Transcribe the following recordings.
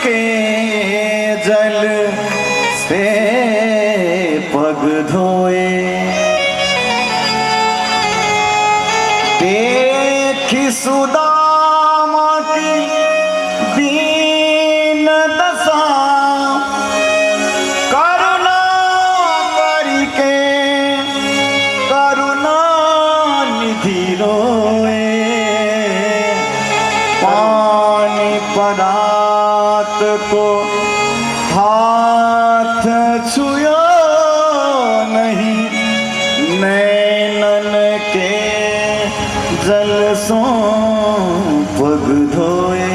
के जल से पग धोए, देखी सुदामा की दीन दशा, करुणा करके करुणा निधि रोए, पानी पदार्थ को हाथ छुयो नहीं, नैनन के जल सो पग धोए।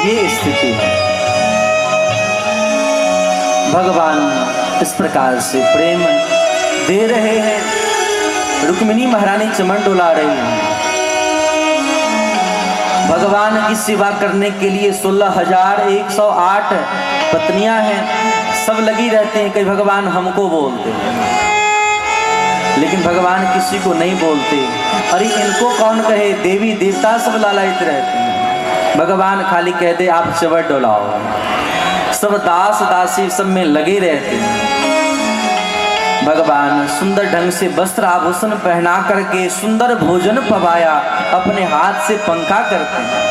ये स्थिति है। भगवान इस प्रकार से प्रेम दे रहे हैं, रुक्मिणी महारानी चमन डोला रही है। भगवान की सेवा करने के लिए 16,108 पत्नियां हैं, सब लगी रहती हैं। कई भगवान हमको बोलते हैं, लेकिन भगवान किसी को नहीं बोलते। अरे इनको कौन कहे, देवी देवता सब लालायित रहते हैं। भगवान खाली कह दे आप चवट डोलाओ, सब दास दासी सब में लगे रहते हैं। भगवान सुंदर ढंग से वस्त्र आभूषण पहना करके सुंदर भोजन पवाया, अपने हाथ से पंखा करते हैं।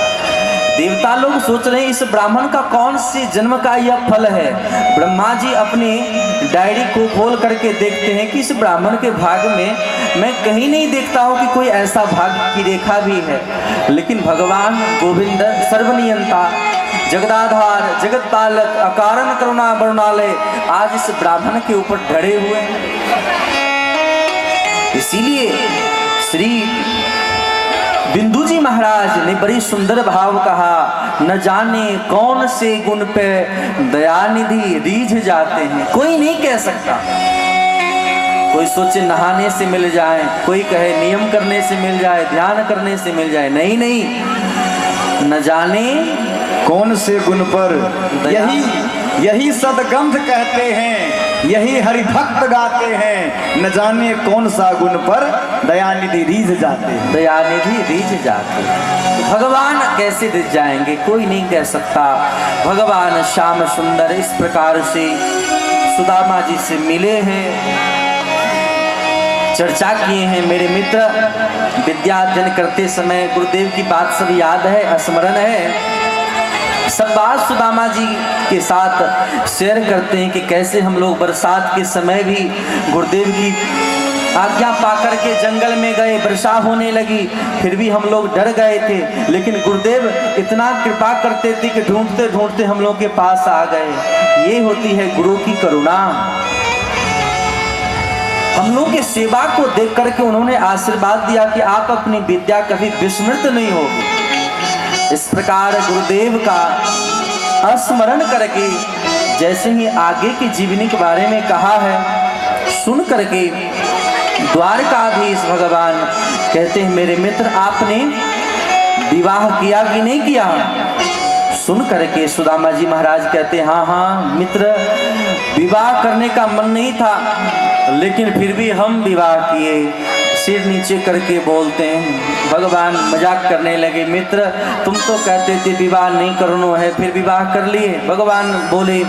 देवता लोग सोच रहे हैं इस ब्राह्मण का कौन से जन्म का यह फल है। ब्रह्मा जी अपनी डायरी को खोल करके देखते हैं कि इस ब्राह्मण के भाग में मैं कहीं नहीं देखता हूँ कि कोई ऐसा भाग्य की रेखा भी है। लेकिन भगवान गोविंद सर्वनियंता जगदाधार जगत पालक अकारण करुणा वरुणालय आज इस ब्राह्मण के ऊपर ढड़े हुए हैं। इसीलिए श्री बिंदु जी महाराज ने बड़ी सुंदर भाव कहा, न जाने कौन से गुण पे दयानिधि रीझ जाते हैं। कोई नहीं कह सकता। कोई सोचे नहाने से मिल जाए, कोई कहे नियम करने से मिल जाए, ध्यान करने से मिल जाए। नहीं नहीं, न जाने कौन से गुण पर, यही सदगंध कहते हैं, यही हरि भक्त गाते हैं। न जाने कौन सा गुण पर दयानिधि रीझ जाते हैं, दयानिधि रीझ जाते हैं। भगवान कैसे रिझ जाएंगे, कोई नहीं कह सकता। भगवान श्याम सुंदर इस प्रकार से सुदामा जी से मिले हैं, चर्चा किए हैं। मेरे मित्र विद्या अध्ययन करते समय गुरुदेव की बात सब याद है, स्मरण है। सब बात सुदामा जी के साथ शेयर करते हैं कि कैसे हम लोग बरसात के समय भी गुरुदेव की आज्ञा पाकर के जंगल में गए, वर्षा होने लगी, फिर भी हम लोग डर गए थे। लेकिन गुरुदेव इतना कृपा करते थे कि ढूंढते ढूंढते हम लोग के पास आ गए। ये होती है गुरु की करुणा। हम लोग की सेवा को देख करके उन्होंने आशीर्वाद दिया कि आप अपनी विद्या कभी विस्मृत नहीं होगी। इस प्रकार गुरुदेव का स्मरण करके जैसे ही आगे की जीवनी के बारे में कहा है, सुन करके द्वारकाधीश भगवान कहते हैं मेरे मित्र आपने विवाह किया कि नहीं किया। सुन करके सुदामा जी महाराज कहते हैं हाँ हाँ मित्र, विवाह करने का मन नहीं था, लेकिन फिर भी हम विवाह किए। सिर नीचे करके बोलते हैं। भगवान मजाक करने लगे, मित्र तुम तो कहते थे विवाह नहीं करना है, फिर विवाह कर लिए। भगवान बोले,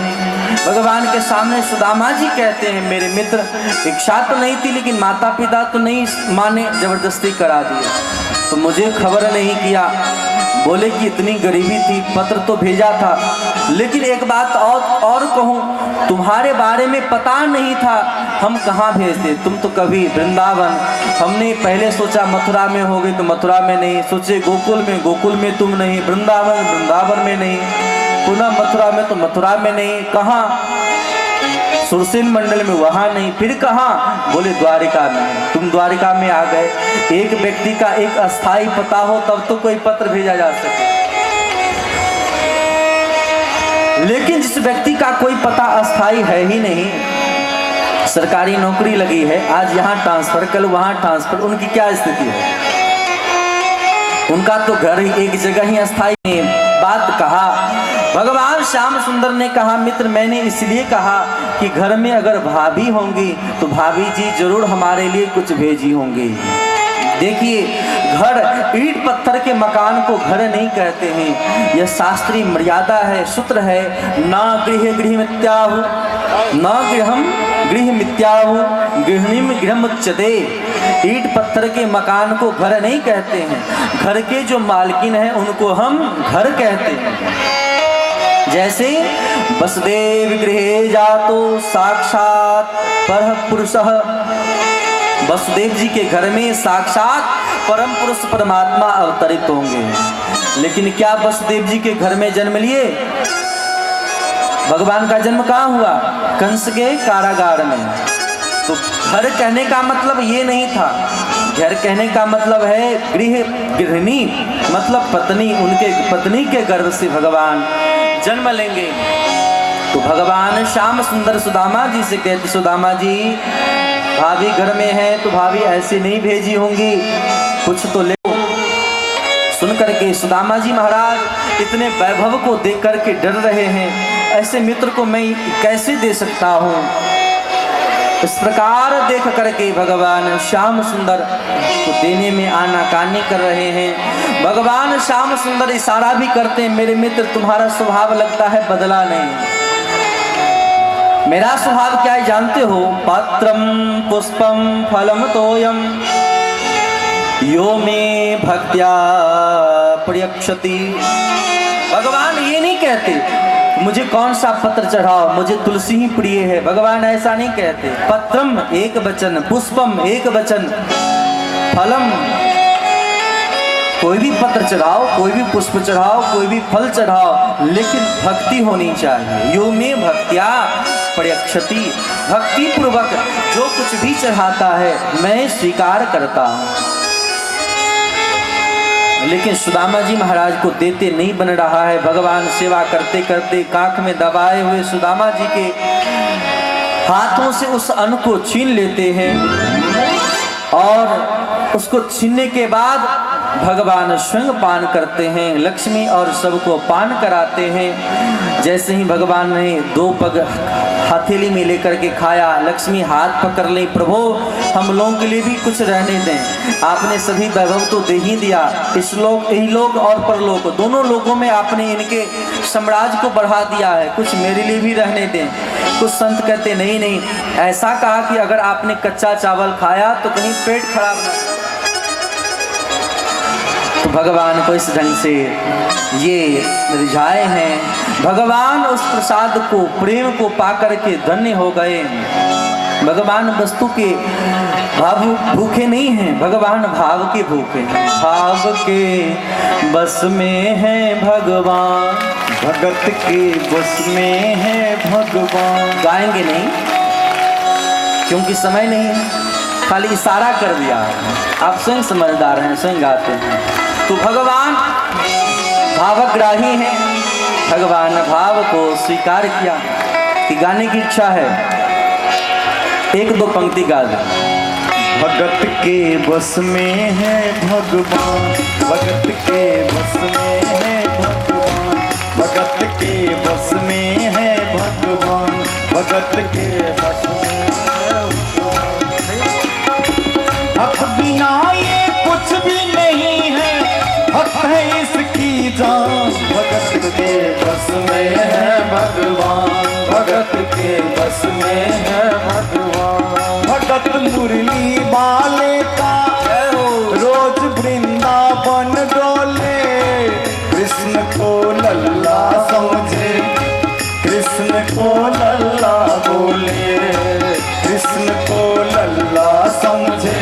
भगवान के सामने सुदामा जी कहते हैं मेरे मित्र इच्छा तो नहीं थी, लेकिन माता पिता तो नहीं माने, जबरदस्ती करा दिया। तो मुझे खबर नहीं किया, बोले कि इतनी गरीबी थी, पत्र तो भेजा था। लेकिन एक बात और कहूँ, तुम्हारे बारे में पता नहीं था, हम कहाँ भेजते। तुम तो कभी वृंदावन, हमने पहले सोचा मथुरा में होगे तो मथुरा में नहीं, सोचे गोकुल में तुम नहीं, वृंदावन में नहीं, पुनः मथुरा में तो मथुरा में नहीं, कहाँ सुरसेन मंडल में वहां नहीं, फिर कहाँ, बोले द्वारिका में। तुम द्वारिका में आ गए। एक व्यक्ति का एक अस्थाई पता हो तब तो कोई पत्र भेजा जा सके, लेकिन जिस व्यक्ति का कोई पता अस्थाई है ही नहीं, सरकारी नौकरी लगी है, आज यहाँ ट्रांसफर कल वहां ट्रांसफर, उनकी क्या स्थिति है। उनका तो घर ही एक जगह ही अस्थाई बात कहा। भगवान श्याम सुंदर ने कहा मित्र मैंने इसलिए कहा कि घर में अगर भाभी होंगी तो भाभी जी जरूर हमारे लिए कुछ भेजी होंगी। देखिए, घर ईंट पत्थर के मकान को घर नहीं कहते हैं। यह शास्त्रीय मर्यादा है, सूत्र है। ना गृह मिथ्याहु, न गृहम गृह मिथ्याहु, गृहिणीम गृहमुच्यते। ईंट पत्थर के मकान को घर नहीं कहते हैं। घर के जो मालकिन हैं उनको हम घर कहते हैं। जैसे वसुदेव गृहे जातो साक्षात परम पुरुषः, वसुदेव जी के घर में साक्षात परम पुरुष परमात्मा अवतरित होंगे। लेकिन क्या वसुदेव जी के घर में जन्म लिए? भगवान का जन्म कहाँ हुआ? कंस के कारागार में। तो घर कहने का मतलब ये नहीं था। घर कहने का मतलब है गृहिणी, मतलब पत्नी। उनके पत्नी के गर्भ से भगवान जन्म लेंगे। तो भगवान श्याम सुंदर सुदामा जी से कहते, सुदामा जी भाभी घर में है तो भाभी ऐसे नहीं भेजी होंगी, कुछ तो ले। सुन करके सुदामा जी महाराज इतने वैभव को देख करके डर रहे हैं। ऐसे मित्र को मैं कैसे दे सकता हूँ? इस प्रकार देख करके भगवान श्याम सुंदर को देने में आनाकानी कर रहे हैं। भगवान श्याम सुंदर इशारा भी करते हैं, मेरे मित्र तुम्हारा स्वभाव लगता है बदला नहीं। मेरा स्वभाव क्या है जानते हो? पत्रम पुष्पम फलम तोयम यो मे भक्त्या प्रयक्षति। भगवान ये नहीं कहते मुझे कौन सा पत्र चढ़ाओ, मुझे तुलसी ही प्रिय है। भगवान ऐसा नहीं कहते। पत्रम एक वचन, पुष्पम एक वचन, फलम कोई भी पत्र चढ़ाओ, कोई भी पुष्प चढ़ाओ, कोई भी फल चढ़ाओ, लेकिन भक्ति होनी चाहिए। यो में भक्त्या प्रयक्षति, भक्ति पूर्वक जो कुछ भी चढ़ाता है मैं स्वीकार करता हूँ। लेकिन सुदामा जी महाराज को देते नहीं बन रहा है। भगवान सेवा करते करते काख में दबाए हुए सुदामा जी के हाथों से उस अन्न को छीन लेते हैं और उसको छीनने के बाद भगवान स्वयं पान करते हैं। लक्ष्मी और सबको पान कराते हैं। जैसे ही भगवान ने दो पग हथेली में लेकर के खाया, लक्ष्मी हाथ पकड़ ली, प्रभु हम लोगों के लिए भी कुछ रहने दें। आपने सभी वैभव तो दे ही दिया, इस लोक यही लोक और परलोक दोनों लोकों में आपने इनके साम्राज्य को बढ़ा दिया है, कुछ मेरे लिए भी रहने दें। कुछ संत कहते नहीं नहीं, ऐसा कहा कि अगर आपने कच्चा चावल खाया तो कहीं पेट खराब ना। तो भगवान को इस ढंग से ये रिझाए हैं। भगवान उस प्रसाद को, प्रेम को पाकर के धन्य हो गए। भगवान वस्तु के भाव भूखे नहीं हैं, भगवान भाव के भूखे हैं। भाव के बस में है भगवान, भगत के बस में है भगवान। गाएंगे नहीं क्योंकि समय नहीं है, खाली इशारा कर दिया। आप स्वयं समझदार हैं, स्वयं गाते हैं। तो भगवान भावग्राही हैं। भगवान भाव को स्वीकार किया कि गाने की इच्छा है, एक दो पंक्ति गा दे। भगत के बस में है भगवान, भगत के बस में है भगवान, भगत के बस में है भगवान, भगत के बस में है भगवान। अब बिना ये कुछ भी नहीं है, भक्त है इसकी जान। भगत के बस में है भगवान, भगत के बस में है भगवान। भगत मुरली वाले का रोज वृंदावन डोले, कृष्ण को लल्ला समझे, कृष्ण को लल्ला बोले, कृष्ण को लल्ला समझे,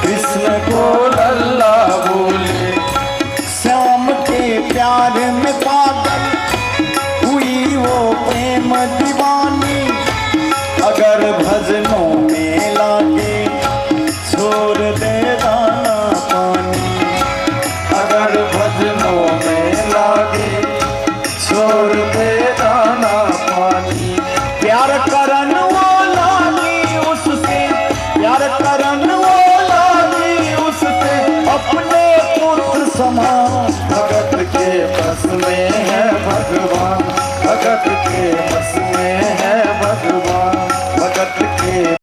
कृष्ण को लल्ला बोले। श्याम के प्यार में पागल हुई वो प्रेम दीवानी, अगर भजनों में लागे छोड़ दे दाना पानी, अगर भजनों में लागे छोड़ दे दाना पानी। प्यार करन वो लागी उससे, प्यार करन वो लागी उससे, अपने पुत्र समान। भगत के बस में है भगवान, भगत के बस में है भगवान, भगत के।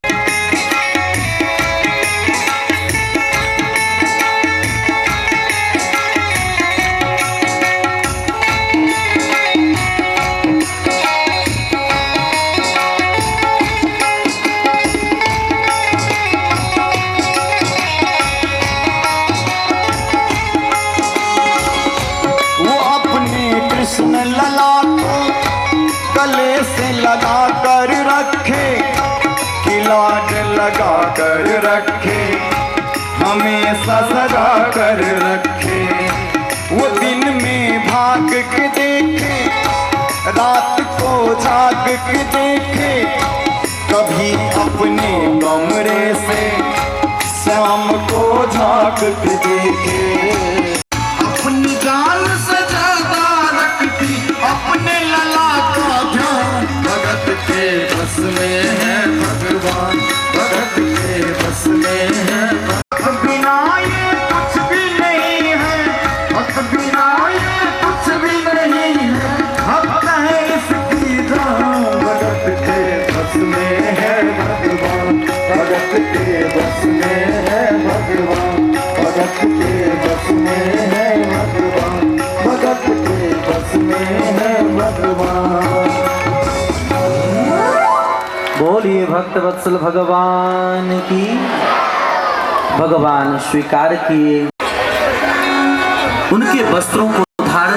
लगा कर रखे, कि लाड लगा कर रखे, हमेशा सजा कर रखे। वो दिन में भाग के देखे, रात को जाग के देखे, कभी अपने कमरे से शाम को झांक के देखे। अपनी जान से ज्यादा रखती अपने लला का ध्यान, भगत के बस में है भगवान, भगत के बस में है। भक्त बिना ये कुछ भी नहीं है, भक्त बिना ये कुछ भी नहीं है, भक्त है इसकी जान, भगत के बस में है भगवान, भगत के बस में है भगवान, भगत के बस में है भगवान, भगत के बस में है भगवान। बोलिए भक्त वत्सल भगवान की। भगवान स्वीकार किए, उनके वस्त्रों को धारण